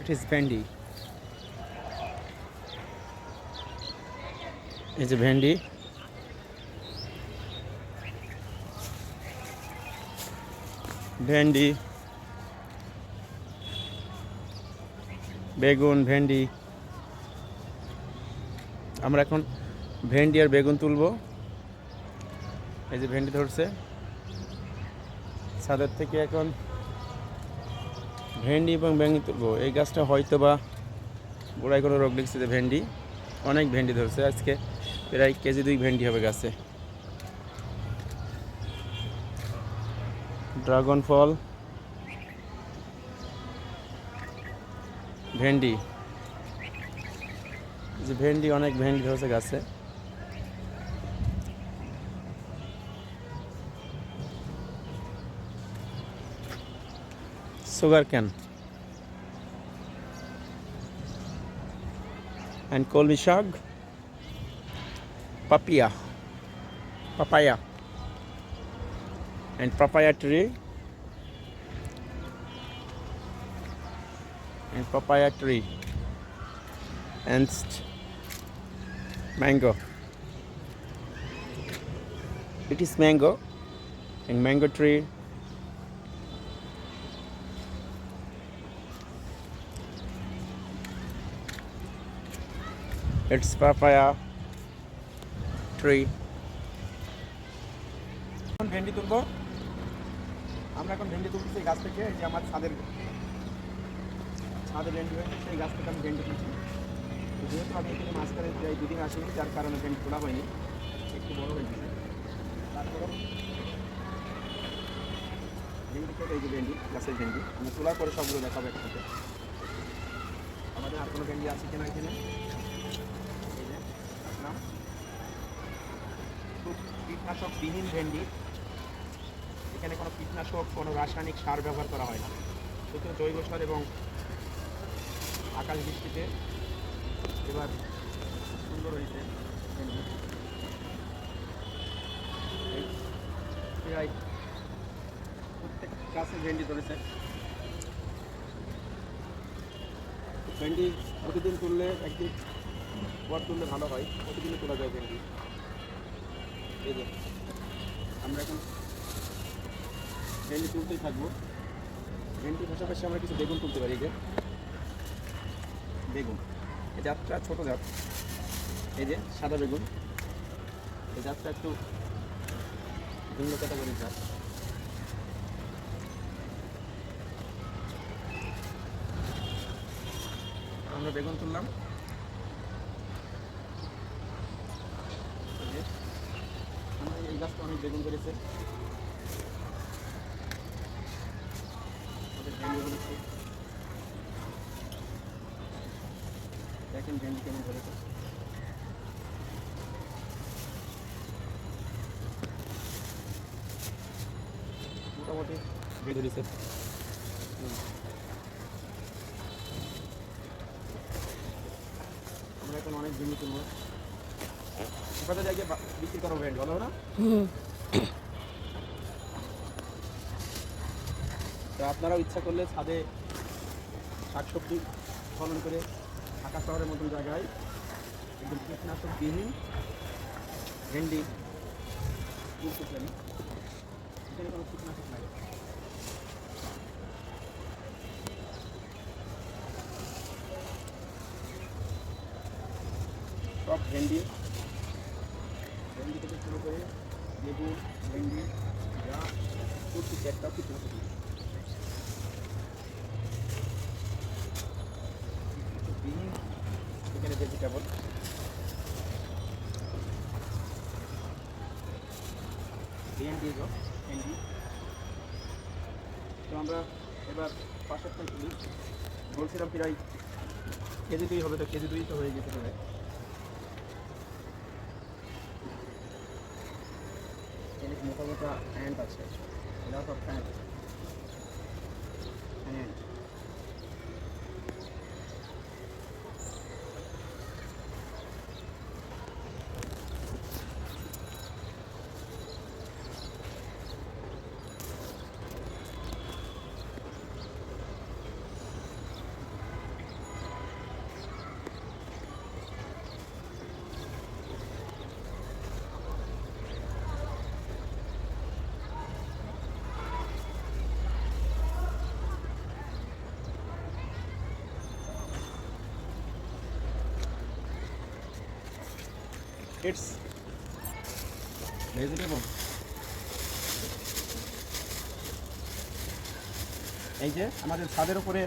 It is ভেন্ডি। এই যে ভেন্ডি, ভেন্ডি, বেগুন, ভেন্ডি। আমরা এখন ভেন্ডি আর বেগুন তুলবো। এই যে ভেন্ডি ধরছে ছাদের থেকে, এখন ভেন্ডি এবং বেগুন তুলবো। এই গাছটা হয়তো বা গোড়ায় কোনো রোগ লেগেছে, যে ভেন্ডি, অনেক ভেন্ডি ধরছে আজকে, প্রায় কেজি 2 ভেন্ডি হবে গাছে। ড্রাগন ফল, ভেন্ডি, যে ভেন্ডি, অনেক ভেন্ডি ধরছে গাছে। সুগার ক্যান অ্যান্ড কলমি শাক, papaya and papaya tree and mango. It is mango and mango tree. It's papaya tree. এখন ভেন্ডি তুলবো আমরা, এখন ভেন্ডি তুলতেছি গাছ থেকে। এই যে আমার ছাদের ভেন্ডি হয়েছে, সেই গাছ থেকে আমি ভেন্ডি তুলছি। যেহেতু আমি এখানে মাঝখানে প্রায় 2 দিন আসিনি, যার কারণে ভেন্ডি তোলা হয়নি, একটু বড় হয়ে গেছে। তারপরে ভেন্ডি থেকে, এই যে ভেন্ডি, গাছের ভেন্ডি আমি তোলার পরে সবগুলো দেখাবো একসাথে। আমাদের আর কোনো ভেন্ডি আছে কিনা এখানে, এই যে আসলাম। খুব কীটনাশকবিহীন ভেন্ডি, এখানে কোনো কীটনাশক, কোনো রাসায়নিক সার ব্যবহার করা হয় না, শুধু জৈব সার এবং আকাশ বৃষ্টিতে এবার সুন্দর হয়েছে ভেন্ডি। প্রায় প্রত্যেক গাছে ভেন্ডি ধরেছে। ভেন্ডি প্রতিদিন তুললে, একদিন পর তুললে ভালো হয়, প্রতিদিনই তোলা যায় ভেন্ডি। এই যে আমরা এখন ভেন্ডি তুলতেই থাকবো। ভেন্ডির পাশাপাশি আমরা কিছু বেগুন তুলতে পারি। যে বেগুন, এই জাতটা ছোটো জাত, এই যে সাদা বেগুন, এই জাতটা একটু ভিন্ন ক্যাটাগরির জাত। আমরা বেগুন তুললাম। আমরা এই গাছটা অনেক বেগুন করেছে, দেখেন ভেন্ডি কেমন ধরেছে। মোটামুটি ভেন্ডি ধরেছে। আমরা এখন অনেক ভেন্ডি তুলবো। কোথায় জায়গায় বিক্রি করবো ভেন্ডি, ভালো না? তো আপনারাও ইচ্ছা করলে ছাদে শাকসবজি ফলন করে ঢাকা শহরের মতন জায়গায় একদম কীটনাশকবিহীন ভেন্ডি তুলতে পারি। এখানে কোনো কীটনাশক নাই। সব ভেন্ডি থেকে শুরু করে বেগুন, ভেন্ডি, যা প্রত্যেক একটা কীটনাশক নেই। এখানে ভেজিটেবল, ভেন্ডি। তো আমরা এবার পাশেরটা তুলি। বলছিলাম প্রায় কেজি 2 হবে, তো কেজি 2 তো হয়ে গেছে প্রায়। এখানে মোটা মোটা অ্যান্ট আছে, lot of ant. It's vegetable. এই যে আমাদের ছাদের উপরে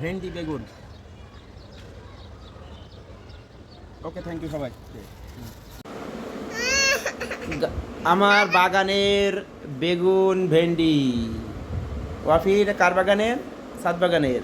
ভেন্ডি, বেগুন। ওকে, থ্যাংক ইউ সবাই। আমার বাগানের বেগুন, ভেন্ডি। ওয়াফির কার বাগানের? ছাদ বাগানের।